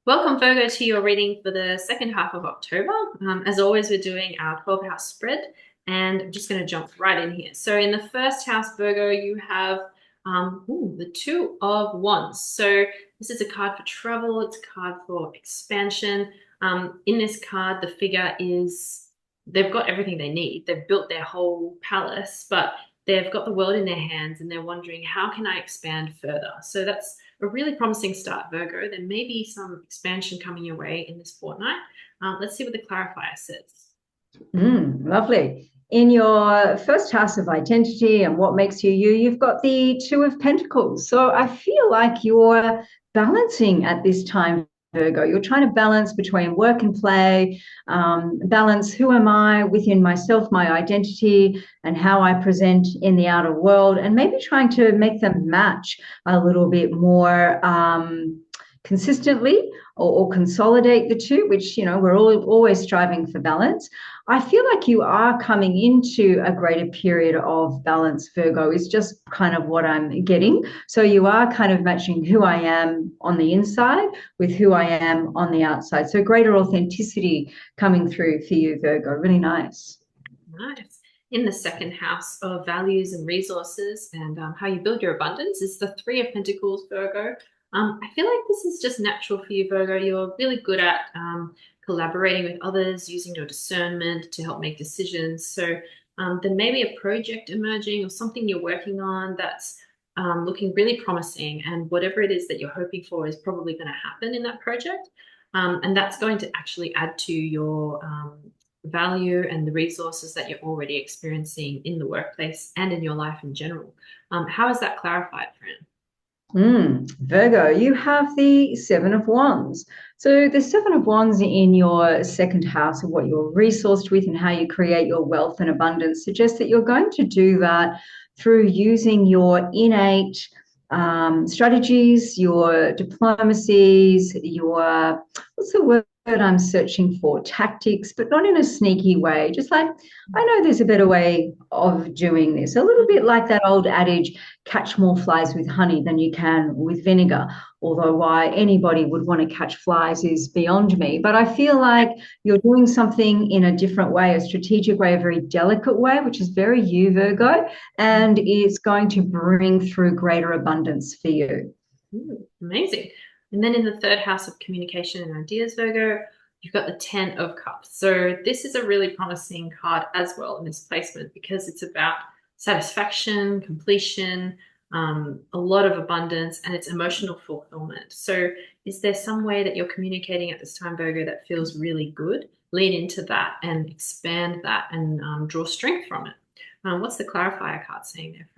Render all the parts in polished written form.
Welcome, Virgo, to your reading for the second half of October. As always, we're doing our 12 house spread, and I'm just going to jump right in here. So, in the first house, Virgo, you have the Two of Wands. So, this is a card for travel, it's a card for expansion. In this card, the figure is they've got everything they need, they've built their whole palace, but they've got the world in their hands and they're wondering, how can I expand further? So, that's a really promising start, Virgo. There may be some expansion coming your way in this fortnight. Let's see what the clarifier says. Lovely. In your first house of identity and what makes you you, you've got the Two of Pentacles. So I feel like you're balancing at this time, Virgo. You're trying to balance between work and play, balance who am I within myself, my identity, and how I present in the outer world, and maybe trying to make them match a little bit more consistently or consolidate the two, which, we're always striving for balance. I feel like you are coming into a greater period of balance, Virgo, is just kind of what I'm getting. So you are kind of matching who I am on the inside with who I am on the outside. So greater authenticity coming through for you, Virgo. Really nice. Nice. In the second house of values and resources and how you build your abundance is the Three of Pentacles, Virgo. I feel like this is just natural for you, Virgo. You're really good at collaborating with others, using your discernment to help make decisions. So there may be a project emerging or something you're working on that's looking really promising. And whatever it is that you're hoping for is probably going to happen in that project. And that's going to actually add to your value and the resources that you're already experiencing in the workplace and in your life in general. How is that clarified, friend? Virgo, you have the Seven of Wands. So the Seven of Wands in your second house of what you're resourced with and how you create your wealth and abundance suggests that you're going to do that through using your innate strategies, your diplomacies, your, what's the word I'm searching for? Tactics, but not in a sneaky way. Just like, I know there's a better way of doing this. A little bit like that old adage, catch more flies with honey than you can with vinegar. Although why anybody would want to catch flies is beyond me. But I feel like you're doing something in a different way, a strategic way, a very delicate way, which is very you, Virgo, and it's going to bring through greater abundance for you. Amazing. And then in the third house of communication and ideas, Virgo, you've got the Ten of Cups. So this is a really promising card as well in this placement because it's about satisfaction, completion, a lot of abundance, and it's emotional fulfillment. So is there some way that you're communicating at this time, Virgo, that feels really good? Lean into that and expand that and draw strength from it. What's the clarifier card saying there?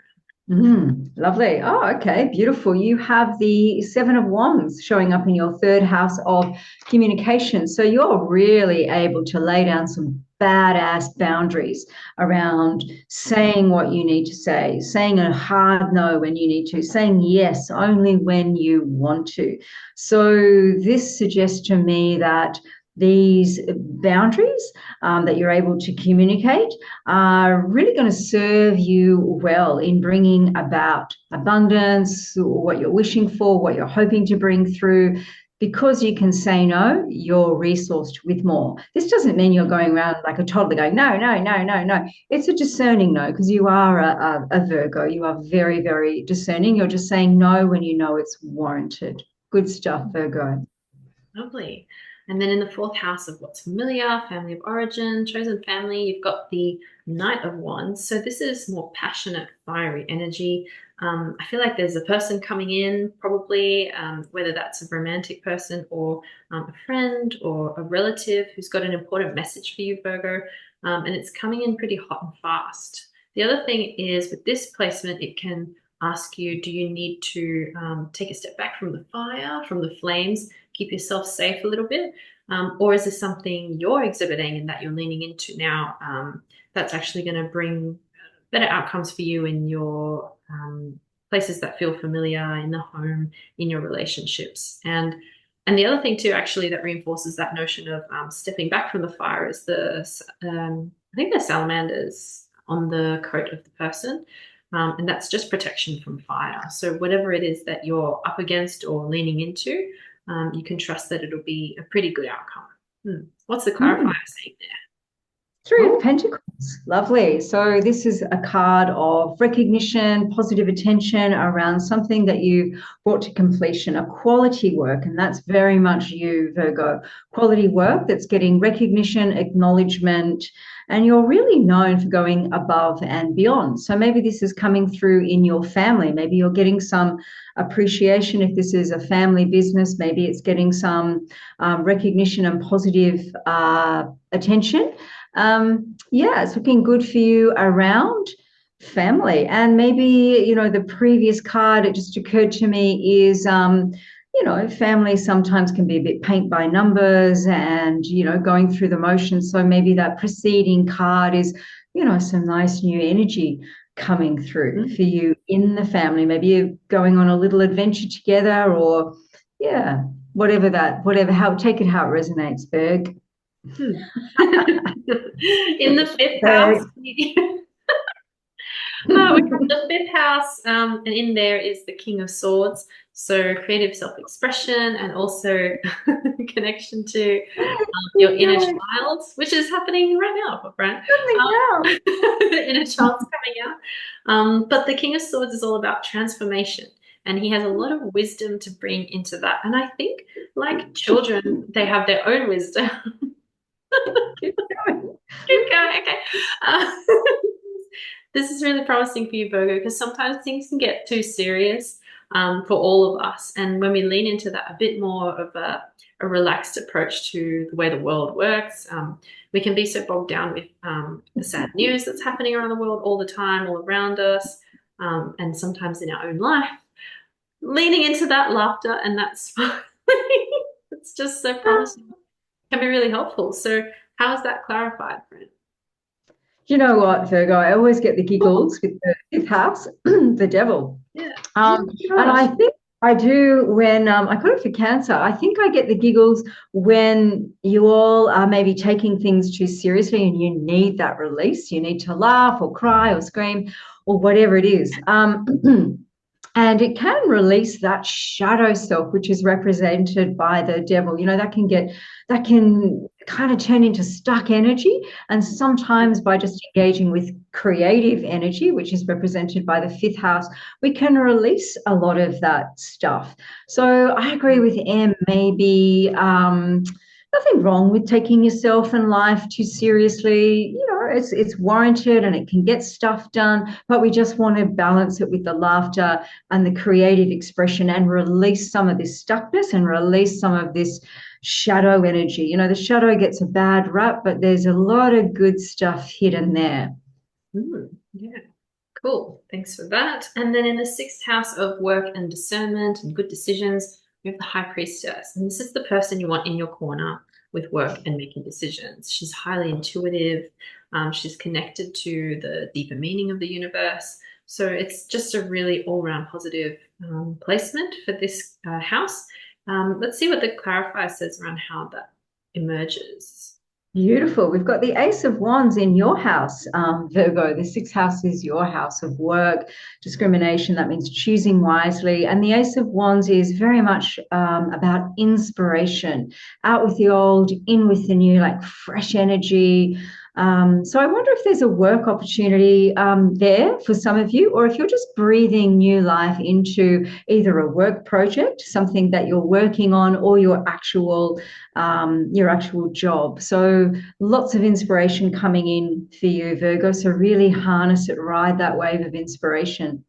Lovely. Oh, okay. Beautiful. You have the Seven of Wands showing up in your third house of communication. So you're really able to lay down some badass boundaries around saying what you need to say, saying a hard no when you need to, saying yes only when you want to. So this suggests to me that these boundaries that you're able to communicate are really going to serve you well in bringing about abundance, what you're wishing for, what you're hoping to bring through. Because you can say no, you're resourced with more. This doesn't mean you're going around like a toddler going, no, no, no, no, no. It's a discerning no, because you are a Virgo. You are very, very discerning. You're just saying no when you know it's warranted. Good stuff, Virgo. Lovely. And then in the fourth house of what's familiar, family of origin, chosen family, you've got the Knight of Wands. So this is more passionate, fiery energy. I feel like there's a person coming in, probably, whether that's a romantic person or a friend or a relative who's got an important message for you, Virgo. And it's coming in pretty hot and fast. The other thing is with this placement, it can ask you, do you need to take a step back from the fire, from the flames, keep yourself safe a little bit? Or is this something you're exhibiting and that you're leaning into now that's actually going to bring better outcomes for you in your places that feel familiar, in the home, in your relationships? And the other thing too, actually, that reinforces that notion of stepping back from the fire is I think the salamanders on the coat of the person. And that's just protection from fire. So whatever it is that you're up against or leaning into, you can trust that it'll be a pretty good outcome. What's the clarifier Mm. saying there? Three of Oh, Pentacles. Lovely. So this is a card of recognition, positive attention around something that you brought to completion, a quality work. And that's very much you, Virgo. Quality work that's getting recognition, acknowledgement, and you're really known for going above and beyond. So maybe this is coming through in your family. Maybe you're getting some appreciation if this is a family business. Maybe it's getting some recognition and positive attention. Yeah, it's looking good for you around family. And maybe, the previous card, it just occurred to me is, family sometimes can be a bit paint by numbers and, going through the motions. So maybe that preceding card is, some nice new energy coming through for you in the family. Maybe you're going on a little adventure together or, yeah, how, take it how it resonates, Berg. in the fifth house. We have the fifth house, and in there is the King of Swords. So creative self-expression and also connection to your inner child, which is happening right now for Brent. The inner child's coming out. But the King of Swords is all about transformation, and he has a lot of wisdom to bring into that. And I think, like children, they have their own wisdom. Keep going. Keep going. Okay. Uh, this is really promising for you, Virgo, because sometimes things can get too serious for all of us. And when we lean into that a bit more of a relaxed approach to the way the world works, we can be so bogged down with the sad news that's happening around the world all the time, all around us, and sometimes in our own life. Leaning into that laughter and that smiling, it's just so promising. Can be really helpful. So how is that clarified, Brent? You know what, Virgo? I always get the giggles with the fifth house, the devil. Yeah. And I think I do when I got it for Cancer. I think I get the giggles when you all are maybe taking things too seriously and you need that release. You need to laugh or cry or scream or whatever it is. And it can release that shadow self, which is represented by the devil. That can kind of turn into stuck energy. And sometimes by just engaging with creative energy, which is represented by the fifth house, we can release a lot of that stuff. So I agree with Em, maybe nothing wrong with taking yourself and life too seriously. It's warranted and it can get stuff done, but we just want to balance it with the laughter and the creative expression and release some of this stuckness and release some of this shadow energy. The shadow gets a bad rap, but there's a lot of good stuff hidden there. Yeah. Cool. Thanks for that. And then in the sixth house of work and discernment and good decisions, we have the High Priestess. And this is the person you want in your corner with work and making decisions. She's highly intuitive. She's connected to the deeper meaning of the universe. So it's just a really all-round positive placement for this house. Let's see what the clarifier says around how that emerges. Beautiful. We've got the Ace of Wands in your house, Virgo. The sixth house is your house of work, discrimination. That means choosing wisely. And the Ace of Wands is very much about inspiration, out with the old, in with the new, like fresh energy. So I wonder if there's a work opportunity there for some of you, or if you're just breathing new life into either a work project, something that you're working on, or your actual job. So lots of inspiration coming in for you, Virgo. So really harness it, ride that wave of inspiration.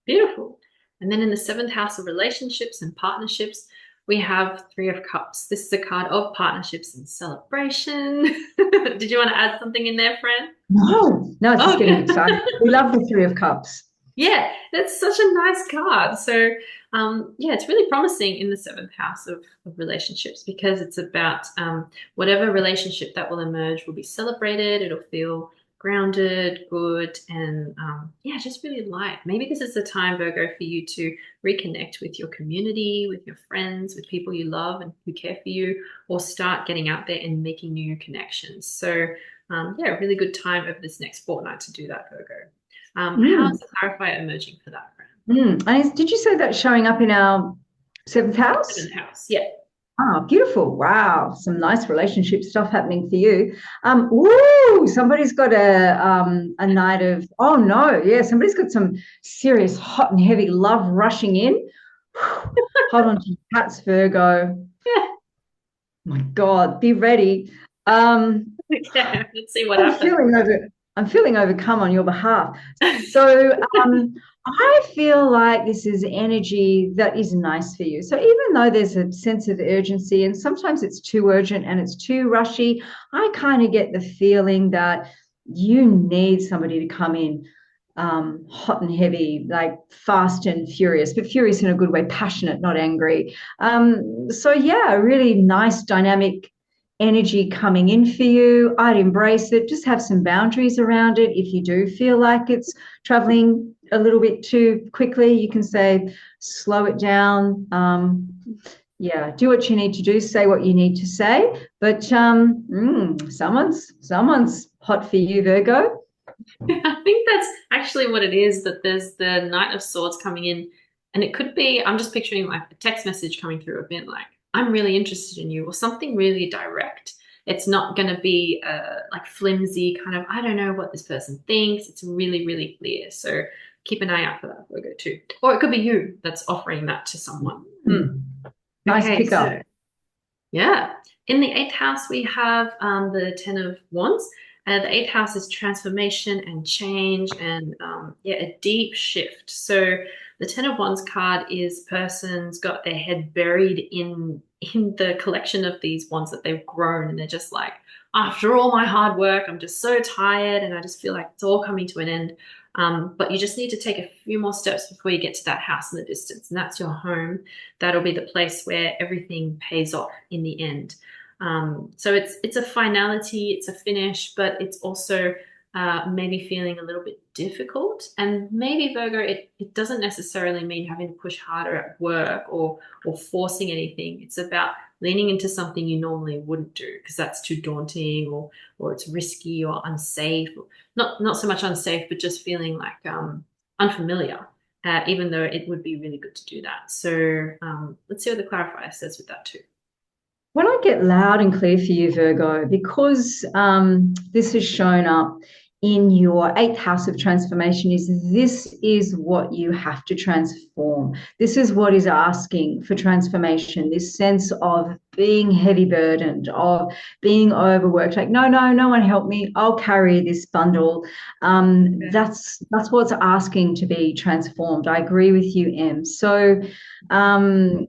Beautiful. And then in the seventh house of relationships and partnerships, we have Three of Cups. This is a card of partnerships and celebration. Did you want to add something in there, friend? No, it's just getting excited. We love the Three of Cups. Yeah, that's such a nice card. So, yeah, it's really promising in the seventh house of relationships because it's about whatever relationship that will emerge will be celebrated. It'll feel grounded, good, and yeah, just really light. Maybe this is the time, Virgo, for you to reconnect with your community, with your friends, with people you love and who care for you, or start getting out there and making new connections. So, yeah, a really good time over this next fortnight to do that, Virgo. How's the clarifier emerging for that, friend? And did you say that showing up in our Seventh house? Seventh house. Yeah. Ah, beautiful. Wow. Some nice relationship stuff happening for you. Woo, somebody's got a night of, oh no, yeah, somebody's got some serious hot and heavy love rushing in. Hold on to your hats, Virgo. Yeah. My God, be ready. Um, Okay. Let's see what I'm happens. feeling over, I'm feeling overcome on your behalf. So I feel like this is energy that is nice for you. So even though there's a sense of urgency and sometimes it's too urgent and it's too rushy, I kind of get the feeling that you need somebody to come in hot and heavy, like fast and furious, but furious in a good way, passionate, not angry. So yeah, a really nice dynamic energy coming in for you. I'd embrace it. Just have some boundaries around it. If you do feel like it's traveling a little bit too quickly, you can say, slow it down. Yeah, do what you need to do, say what you need to say. But someone's hot for you, Virgo. I think that's actually what it is, that there's the Knight of Swords coming in, and it could be, I'm just picturing like a text message coming through a bit like, I'm really interested in you, or something really direct. It's not going to be like flimsy kind of, I don't know what this person thinks. It's really, really clear. So keep an eye out for that, Virgo, too. Or it could be you that's offering that to someone. Nice Okay, pickup. so yeah. In the eighth house, we have the Ten of Wands. The eighth house is transformation and change and yeah, a deep shift. So the Ten of Wands card is person's got their head buried in the collection of these wands that they've grown, and they're just like, after all my hard work, I'm just so tired, and I just feel like it's all coming to an end. But you just need to take a few more steps before you get to that house in the distance, and that's your home. That'll be the place where everything pays off in the end. So it's a finality, it's a finish, but it's also maybe feeling a little bit difficult. And maybe Virgo, it doesn't necessarily mean having to push harder at work or forcing anything. It's about leaning into something you normally wouldn't do because that's too daunting or it's risky or unsafe. Not so much unsafe, but just feeling like unfamiliar. Even though it would be really good to do that. So let's see what the clarifier says with that too. When I get loud and clear for you, Virgo, because this has shown up in your eighth house of transformation, is this is what you have to transform. This is what is asking for transformation, this sense of being heavy burdened, of being overworked. Like, no, no, no one help me. I'll carry this bundle. That's what's asking to be transformed. I agree with you, Em. So I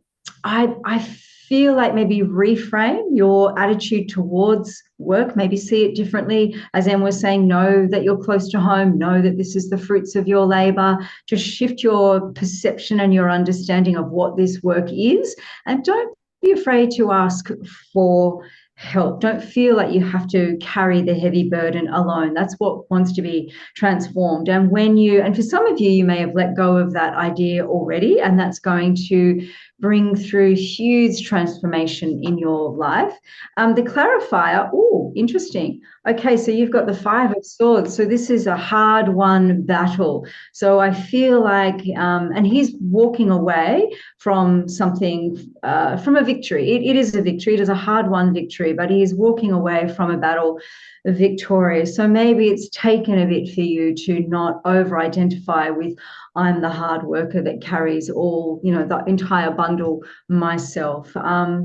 feel like maybe reframe your attitude towards work, maybe see it differently. As Em was saying, know that you're close to home, know that this is the fruits of your labor. Just shift your perception and your understanding of what this work is. And don't be afraid to ask for help. Don't feel like you have to carry the heavy burden alone. That's what wants to be transformed. And for some of you, you may have let go of that idea already, and that's going to bring through huge transformation in your life. The clarifier, oh, interesting. Okay, so you've got the Five of Swords. So this is a hard won battle. So I feel like, and he's walking away from something, from a victory. It is a victory. It is a hard won victory, but he is walking away from a battle victorious. So maybe it's taken a bit for you to not over identify with, I'm the hard worker that carries all, the entire bundle myself.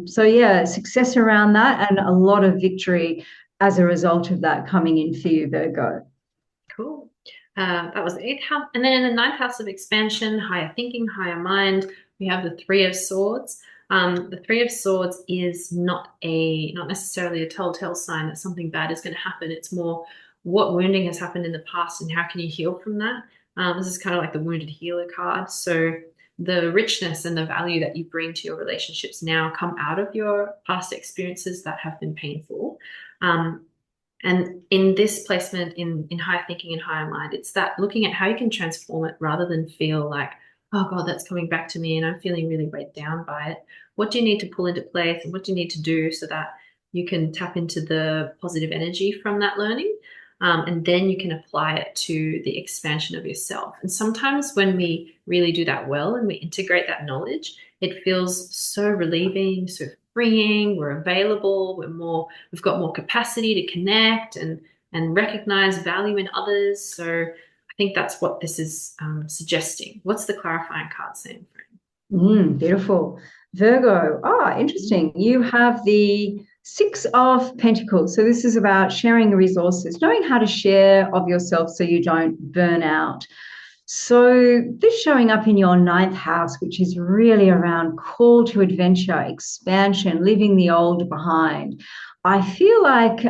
So yeah, success around that and a lot of victory as a result of that coming in for you, Virgo. Cool. That was the eighth house. And then in the ninth house of expansion, higher thinking, higher mind, we have the Three of Swords. The Three of Swords is not necessarily a telltale sign that something bad is going to happen. It's more what wounding has happened in the past and how can you heal from that. This is kind of like the wounded healer card. So the richness and the value that you bring to your relationships now come out of your past experiences that have been painful. And in this placement in higher thinking and higher mind, it's that looking at how you can transform it rather than feel like, oh God, that's coming back to me and I'm feeling really weighed down by it. What do you need to pull into place and what do you need to do so that you can tap into the positive energy from that learning? And then you can apply it to the expansion of yourself. And sometimes when we really do that well and we integrate that knowledge, it feels so relieving, so freeing. We're available. We've got more capacity to connect and recognize value in others. So I think that's what this is suggesting. What's the clarifying card saying for Beautiful. Virgo. Interesting. You have the Six of Pentacles. So this is about sharing resources, knowing how to share of yourself so you don't burn out. So this showing up in your ninth house, which is really around call to adventure, expansion, leaving the old behind. I feel like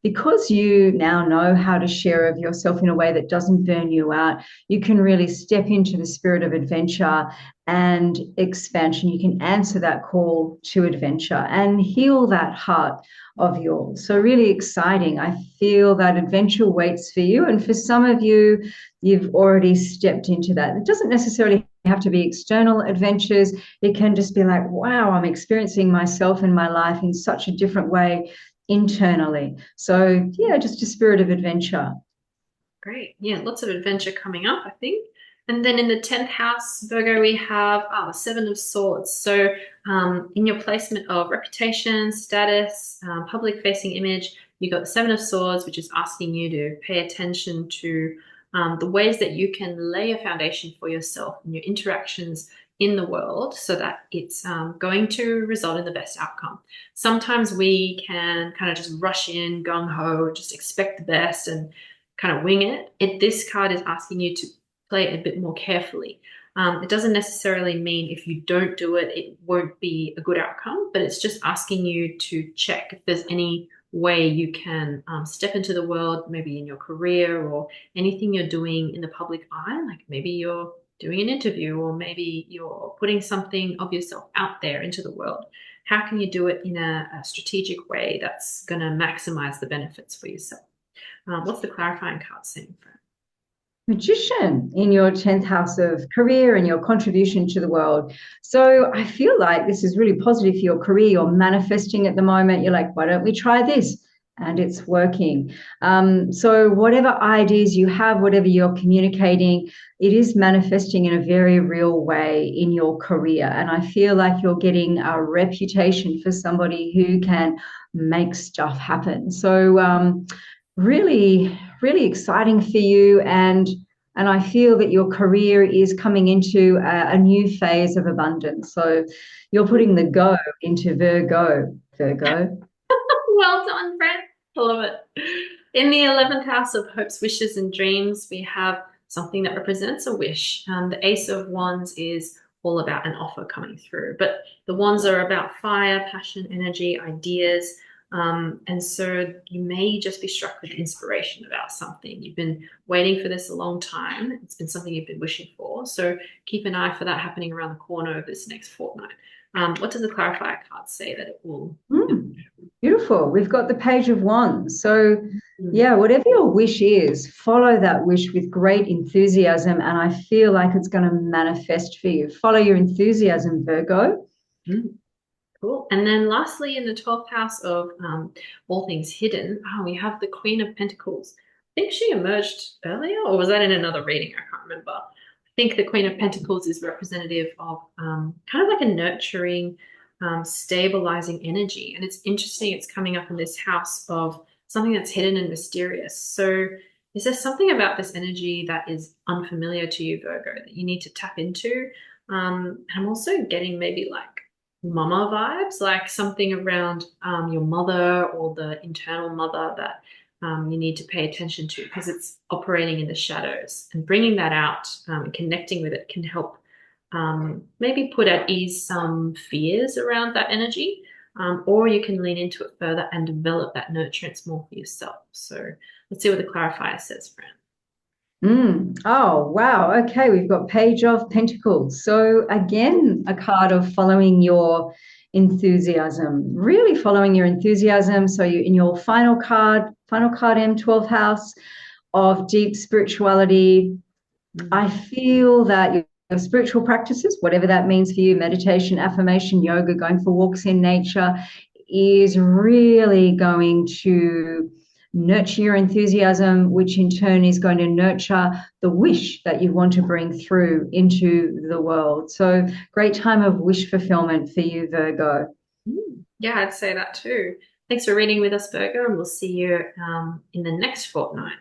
because you now know how to share of yourself in a way that doesn't burn you out, you can really step into the spirit of adventure and expansion. You can answer that call to adventure and heal that heart of yours. So really exciting. I feel that adventure waits for you. And for some of you, you've already stepped into that. It doesn't necessarily have to be external adventures. It can just be like, wow, I'm experiencing myself and my life in such a different way internally. So yeah, just a spirit of adventure. Great. Yeah, lots of adventure coming up, I think. And then in the 10th house, Virgo, we have the Seven of Swords. So in your placement of reputation, status, public facing image, you've got the Seven of Swords, which is asking you to pay attention to the ways that you can lay a foundation for yourself and your interactions in the world so that it's going to result in the best outcome. Sometimes we can kind of just rush in, gung ho, just expect the best and kind of wing it. This card is asking you to play it a bit more carefully. It doesn't necessarily mean if you don't do it, it won't be a good outcome, but it's just asking you to check if there's any way you can step into the world, maybe in your career or anything you're doing in the public eye, like maybe you're doing an interview or maybe you're putting something of yourself out there into the world. How can you do it in a strategic way that's going to maximize the benefits for yourself? What's the clarifying card saying for it? Magician in your 10th house of career and your contribution to the world. So I feel like this is really positive for your career. You're manifesting at the moment. You're like, why don't we try this? And it's working. So whatever ideas you have, whatever you're communicating, it is manifesting in a very real way in your career. And I feel like you're getting a reputation for somebody who can make stuff happen. So really, really exciting for you. And I feel that your career is coming into a new phase of abundance. So you're putting the go into Virgo. Virgo. Well done, Brent. I love it. In the 11th house of hopes, wishes, and dreams, we have something that represents a wish. The Ace of Wands is all about an offer coming through, but the wands are about fire, passion, energy, ideas. And so you may just be struck with inspiration about something. You've been waiting for this a long time. It's been something you've been wishing for. So keep an eye for that happening around the corner of this next fortnight. What does the clarifier card say that it will? Beautiful. We've got the Page of Wands. So yeah, whatever your wish is, follow that wish with great enthusiasm. And I feel like it's going to manifest for you. Follow your enthusiasm, Virgo. Cool. And then lastly, in the 12th house of all things hidden, we have the Queen of Pentacles. I think she emerged earlier, or was that in another reading? I can't remember. I think the Queen of Pentacles is representative of kind of like a nurturing, stabilizing energy. And it's interesting, it's coming up in this house of something that's hidden and mysterious. So is there something about this energy that is unfamiliar to you, Virgo, that you need to tap into? I'm also getting maybe like mama vibes, like something around your mother or the internal mother that you need to pay attention to because it's operating in the shadows, and bringing that out and connecting with it can help maybe put at ease some fears around that energy, or you can lean into it further and develop that nurturance more for yourself. So let's see what the clarifier says, Fran. Oh, wow. Okay, we've got Page of Pentacles. So again, a card of following your enthusiasm, really following your enthusiasm. So you in your final card M, 12th house of deep spirituality. I feel that your spiritual practices, whatever that means for you, meditation, affirmation, yoga, going for walks in nature, is really going to nurture your enthusiasm, which in turn is going to nurture the wish that you want to bring through into the world. So, great time of wish fulfillment for you, Virgo. Yeah, I'd say that too. Thanks for reading with us, Virgo, and we'll see you in the next fortnight.